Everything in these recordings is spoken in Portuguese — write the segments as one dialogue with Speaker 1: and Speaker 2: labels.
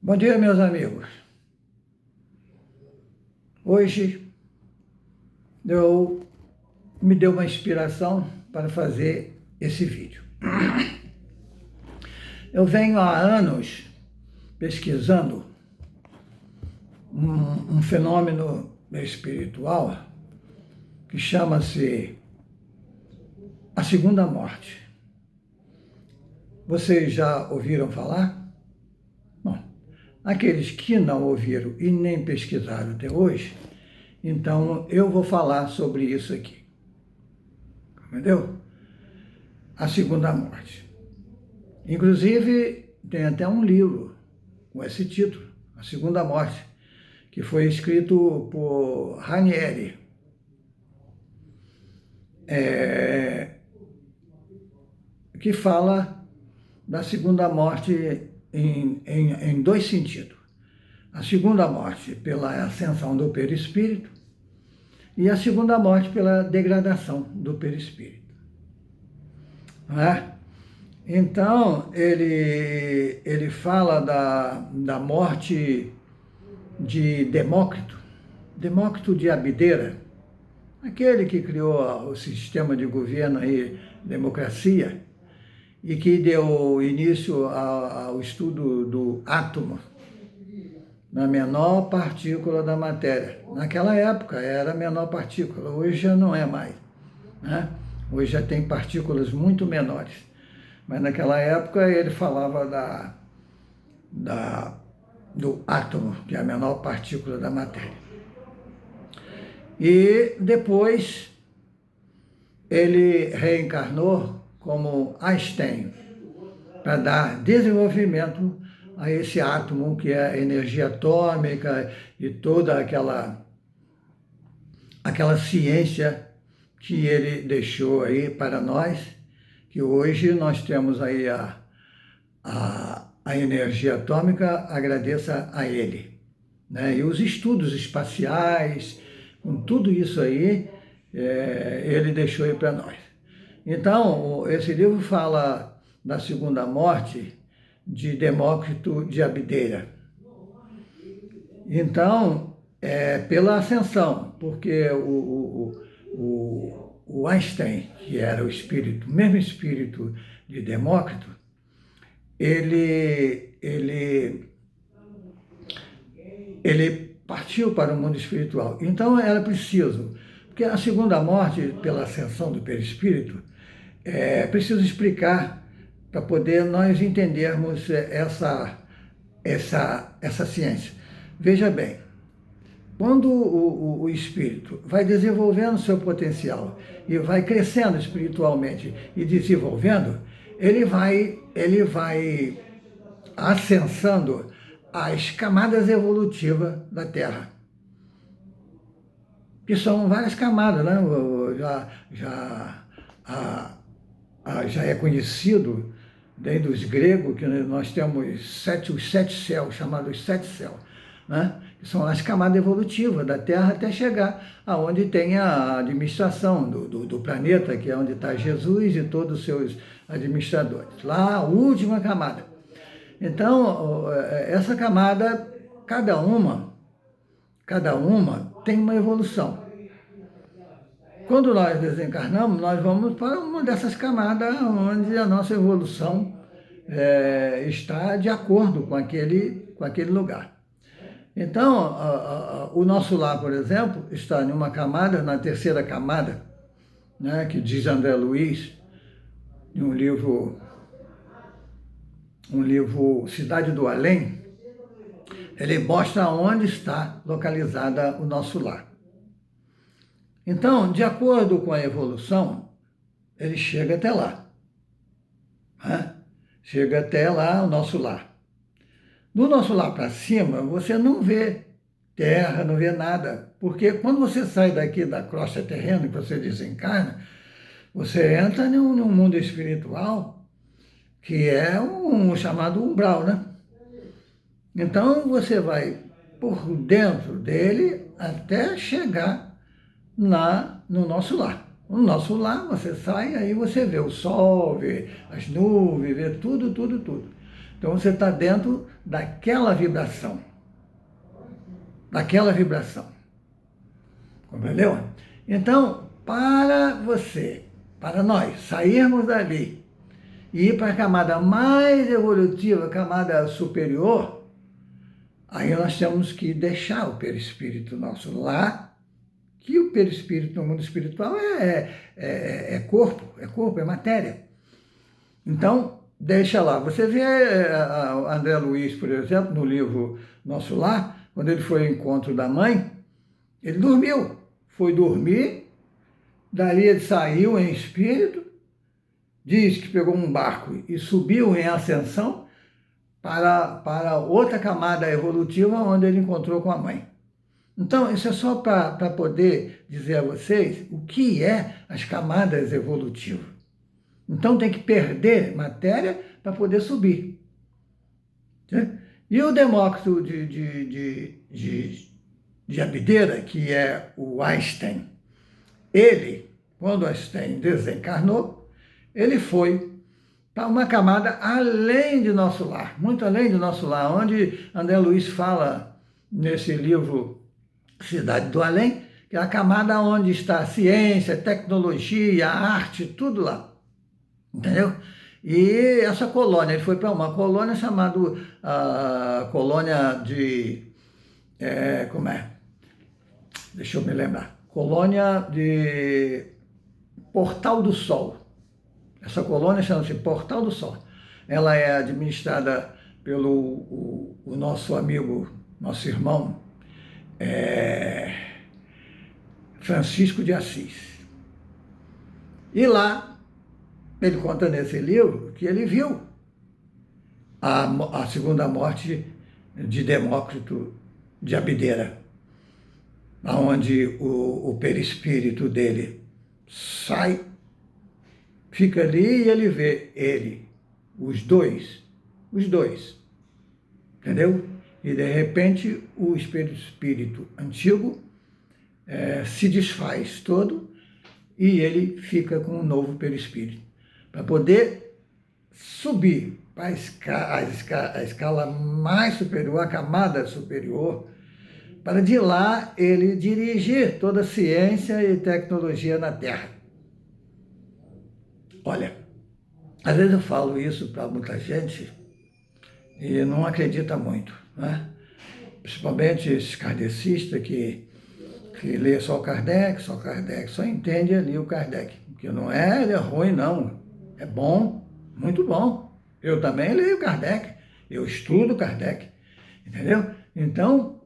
Speaker 1: Bom dia, meus amigos. Hoje me deu uma inspiração para fazer esse vídeo. Eu venho há anos pesquisando um fenômeno espiritual que chama-se a segunda morte. Vocês já ouviram falar? Bom, aqueles que não ouviram e nem pesquisaram até hoje, então eu vou falar sobre isso aqui. Entendeu? A segunda morte. Inclusive, tem até um livro com esse título, A Segunda Morte, que foi escrito por Ranieri. Que fala da segunda morte em dois sentidos. A segunda morte pela ascensão do perispírito e a segunda morte pela degradação do perispírito. Não é? Então, ele fala da morte de Demócrito de Abdera, aquele que criou o sistema de governo aí, democracia, e que deu início ao estudo do átomo, na menor partícula da matéria. Naquela época era a menor partícula, hoje já não é mais, né? Hoje já tem partículas muito menores. Mas naquela época ele falava do átomo, que é a menor partícula da matéria. E depois ele reencarnou como Einstein, para dar desenvolvimento a esse átomo, que é a energia atômica e toda aquela ciência que ele deixou aí para nós, que hoje nós temos aí a energia atômica, agradeça a ele, né? E os estudos espaciais, com tudo isso aí, ele deixou aí para nós. Então, esse livro fala da segunda morte de Demócrito de Abdera. Então, pela ascensão, porque o Einstein, que era o espírito, o mesmo espírito de Demócrito, ele partiu para o mundo espiritual. Então, era preciso, porque a segunda morte, pela ascensão do perispírito, é preciso explicar para poder nós entendermos essa ciência. Veja bem, quando o espírito vai desenvolvendo seu potencial e vai crescendo espiritualmente e desenvolvendo, ele vai ascensando as camadas evolutivas da Terra, que são várias camadas, né? Já é conhecido desde os gregos que nós temos os sete céus, chamados sete céus, né? Que são as camadas evolutivas da Terra até chegar aonde tem a administração do planeta, que é onde está Jesus e todos os seus administradores. Lá, a última camada. Então, essa camada, cada uma tem uma evolução. Quando nós desencarnamos, nós vamos para uma dessas camadas onde a nossa evolução está de acordo com aquele lugar. Então, o nosso lar, por exemplo, está em uma camada, na terceira camada, né, que diz André Luiz, em um livro Cidade do Além, ele mostra onde está localizada o nosso lar. Então, de acordo com a evolução, ele chega até lá, né? Chega até lá o nosso lar. Do nosso lar para cima, você não vê terra, não vê nada, porque quando você sai daqui da crosta terrena, que você desencarna, você entra num mundo espiritual que é um chamado umbral, né? Então, você vai por dentro dele até chegar no nosso lar. No nosso lar, você sai, aí você vê o sol, vê as nuvens, vê tudo. Então você está dentro daquela vibração. Daquela vibração. Compreendeu? Então, para nós sairmos dali e ir para a camada mais evolutiva, a camada superior, aí nós temos que deixar o perispírito nosso lá, que o perispírito no mundo espiritual é corpo, é matéria. Então, deixa lá. Você vê André Luiz, por exemplo, no livro Nosso Lar, quando ele foi ao encontro da mãe, ele dormiu. Foi dormir, dali ele saiu em espírito, diz que pegou um barco e subiu em ascensão para outra camada evolutiva onde ele encontrou com a mãe. Então, isso é só para poder dizer a vocês o que é as camadas evolutivas. Então, tem que perder matéria para poder subir. E o Demócrito de Abdera, que é o Einstein, ele, quando Einstein desencarnou, ele foi para uma camada além de nosso lar, muito além do nosso lar, onde André Luiz fala nesse livro Cidade do Além, que é a camada onde está a ciência, a tecnologia, a arte, tudo lá. Entendeu? E essa colônia, ele foi para uma colônia chamada colônia de... como é? Deixa eu me lembrar. Colônia de Portal do Sol. Essa colônia chama-se Portal do Sol. Ela é administrada pelo o nosso amigo, nosso irmão, Francisco de Assis. E lá, ele conta nesse livro que ele viu a segunda morte de Demócrito de Abdera, onde o perispírito dele sai, fica ali e ele vê os dois, entendeu? E de repente o espírito antigo se desfaz todo e ele fica com um novo perispírito, para poder subir para a escala mais superior, a camada superior, para de lá ele dirigir toda a ciência e tecnologia na Terra. Olha, às vezes eu falo isso para muita gente e não acredita muito, né? Principalmente esses kardecistas que lê só Kardec, só entende ali o Kardec, que não é ruim não, é bom, muito bom. Eu também leio Kardec, eu estudo Kardec, entendeu? Então,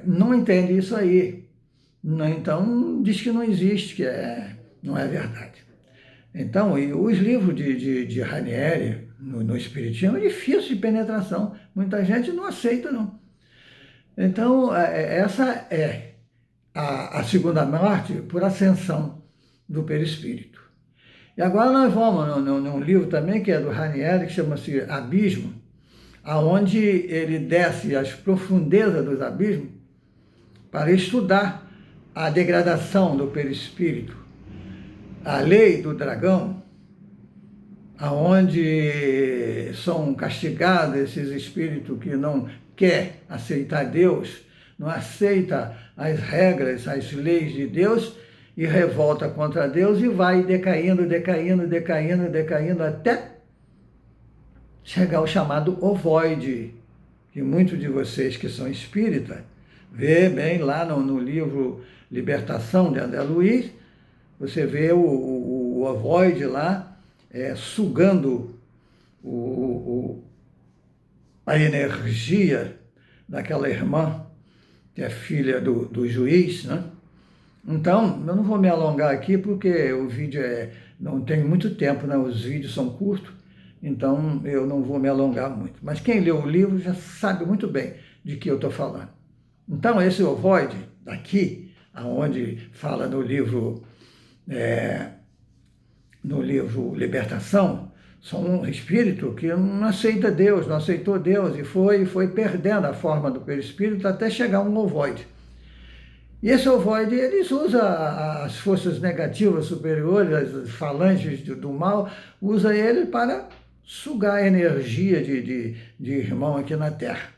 Speaker 1: não entende isso aí. Então, diz que não existe, que não é verdade. Então, e os livros de Ranieri, no Espiritismo, é difícil de penetração. Muita gente não aceita, não. Então, essa é a segunda morte por ascensão do perispírito. E agora nós vamos num livro também, que é do Ranieri, que chama-se Abismo, aonde ele desce às profundezas dos abismos para estudar a degradação do perispírito, a lei do dragão, aonde são castigados esses espíritos que não querem aceitar Deus, não aceita as regras, as leis de Deus e revolta contra Deus e vai decaindo até chegar ao chamado ovoide, que muitos de vocês que são espíritas, vê bem lá no livro Libertação de André Luiz, você vê o ovoide lá sugando a energia daquela irmã, que é filha do juiz, né? Então, eu não vou me alongar aqui porque o vídeo não tem muito tempo, né? Os vídeos são curtos, então eu não vou me alongar muito. Mas quem leu o livro já sabe muito bem de que eu estou falando. Então, esse ovoide daqui, aonde fala no livro Libertação, são um espírito que não aceita Deus, não aceitou Deus e foi perdendo a forma do perispírito até chegar a um ovoide. E esse ovoide, eles usam as forças negativas superiores, as falanges do mal, usa ele para sugar a energia de irmão aqui na Terra.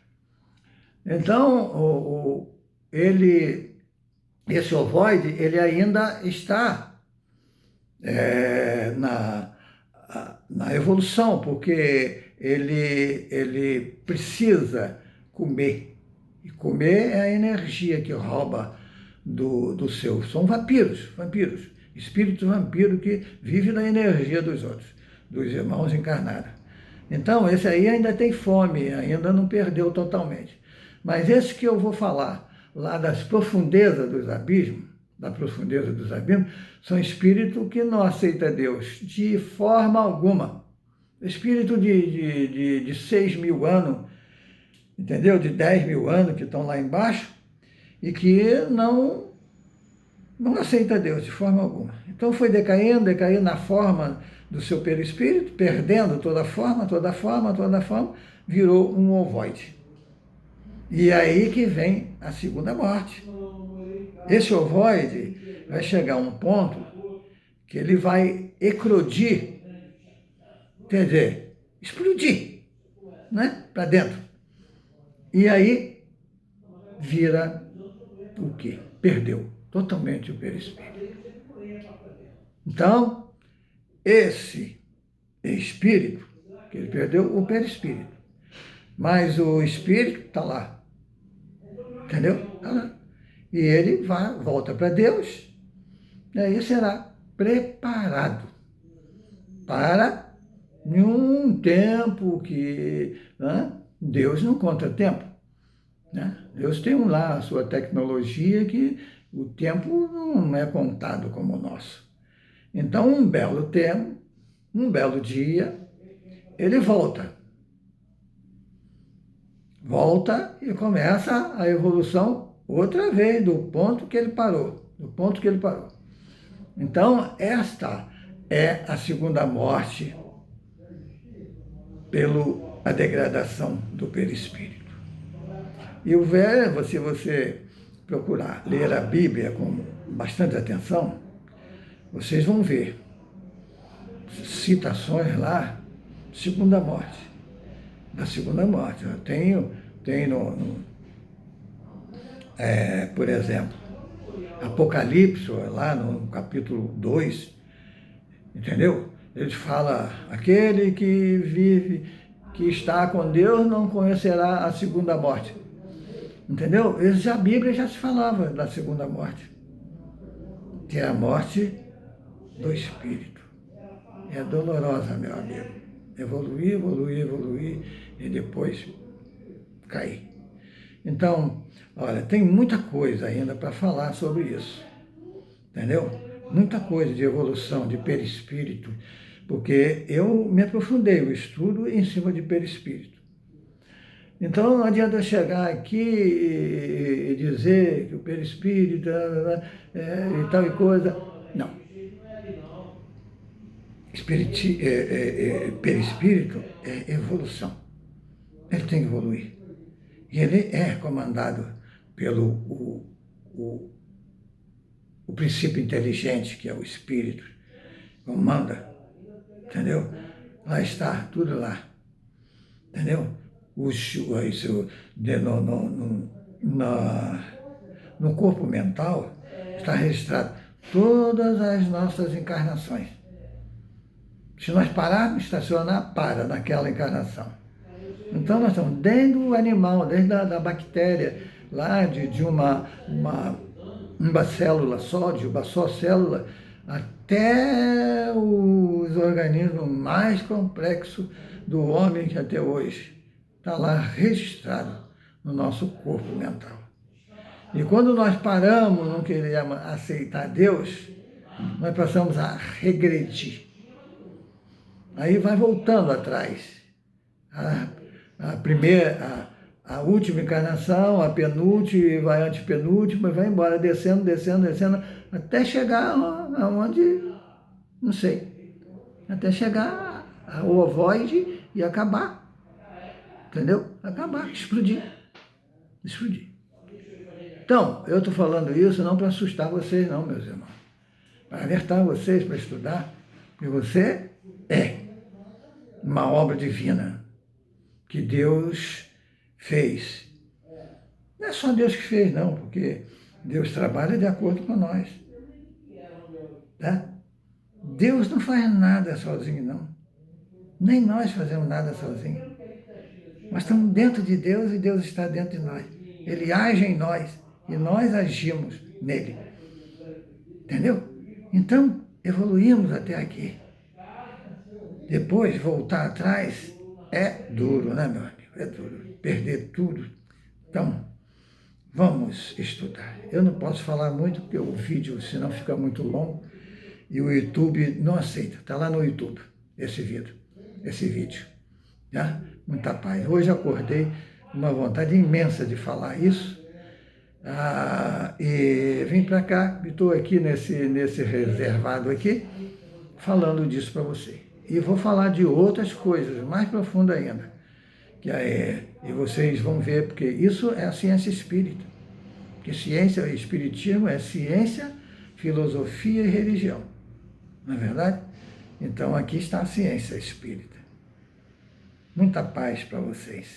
Speaker 1: Então, esse ovoide, ele ainda está na evolução, porque ele precisa comer. E comer é a energia que rouba do seu. São vampiros, espíritos vampiros que vivem na energia dos outros, dos irmãos encarnados. Então, esse aí ainda tem fome, ainda não perdeu totalmente. Mas esse que eu vou falar, lá das profundezas dos abismos, são espíritos que não aceitam Deus de forma alguma. Espírito de 6.000 anos, entendeu? De 10.000 anos que estão lá embaixo e que não aceita Deus de forma alguma. Então foi decaindo na forma do seu perispírito, perdendo toda forma, virou um ovoide. E aí que vem a segunda morte. Esse ovoide vai chegar a um ponto que ele vai eclodir, quer dizer, explodir, né? Para dentro. E aí vira o quê? Perdeu totalmente o perispírito. Então, esse espírito, que ele perdeu o perispírito, mas o espírito está lá, entendeu? Está lá. E ele volta para Deus, e aí será preparado para um tempo que Deus não conta tempo. Né? Deus tem lá a sua tecnologia que o tempo não é contado como o nosso. Então, um belo tempo, um belo dia, ele volta. Volta e começa a evolução outra vez do ponto que ele parou. Então, esta é a segunda morte pela degradação do perispírito. E se você procurar ler a Bíblia com bastante atenção, vocês vão ver citações lá, da segunda morte. Tem por exemplo, Apocalipse, lá no capítulo 2, entendeu? Ele fala, aquele que vive, que está com Deus, não conhecerá a segunda morte. Entendeu? A Bíblia já se falava da segunda morte, que é a morte do espírito. É dolorosa, meu amigo. Evoluir e depois cair. Então, olha, tem muita coisa ainda para falar sobre isso. Entendeu? Muita coisa de evolução, de perispírito, porque eu me aprofundei o estudo em cima de perispírito. Então, não adianta eu chegar aqui e dizer que o perispírito e tal e coisa. Não. Perispírito é evolução. Ele tem que evoluir. E ele é comandado pelo o princípio inteligente, que é o espírito. Comanda. Entendeu? Lá está, tudo lá. Entendeu? No corpo mental está registrado todas as nossas encarnações. Se nós pararmos de estacionar, para naquela encarnação. Então nós estamos desde o animal, desde a bactéria, lá de uma célula só, de uma só célula, até os organismos mais complexos do homem que até hoje está lá registrado no nosso corpo mental. E quando nós paramos, não queremos aceitar Deus, nós passamos a regredir. Aí vai voltando atrás. A última encarnação, a penúltima, vai antepenúltima, vai embora, descendo, até chegar aonde, não sei, até chegar ao ovoide e acabar. Entendeu? Acabar, explodir. Então, eu estou falando isso não para assustar vocês não, meus irmãos. Para alertar vocês para estudar, que você é uma obra divina que Deus fez. Não é só Deus que fez, não, porque Deus trabalha de acordo com nós. Tá? Deus não faz nada sozinho, não. Nem nós fazemos nada sozinhos. Nós estamos dentro de Deus e Deus está dentro de nós. Ele age em nós e nós agimos nele. Entendeu? Então, evoluímos até aqui. Depois, voltar atrás é duro, né, meu amigo? É duro. Perder tudo. Então, vamos estudar. Eu não posso falar muito porque o vídeo, senão fica muito longo, e o YouTube não aceita. Está lá no YouTube, esse vídeo. Tá? Muita paz. Hoje acordei com uma vontade imensa de falar isso. E vim para cá, estou aqui nesse reservado aqui, falando disso para você. E vou falar de outras coisas, mais profundas ainda. E vocês vão ver, porque isso é a ciência espírita. Porque ciência e espiritismo é ciência, filosofia e religião. Não é verdade? Então aqui está a ciência espírita. Muita paz para vocês.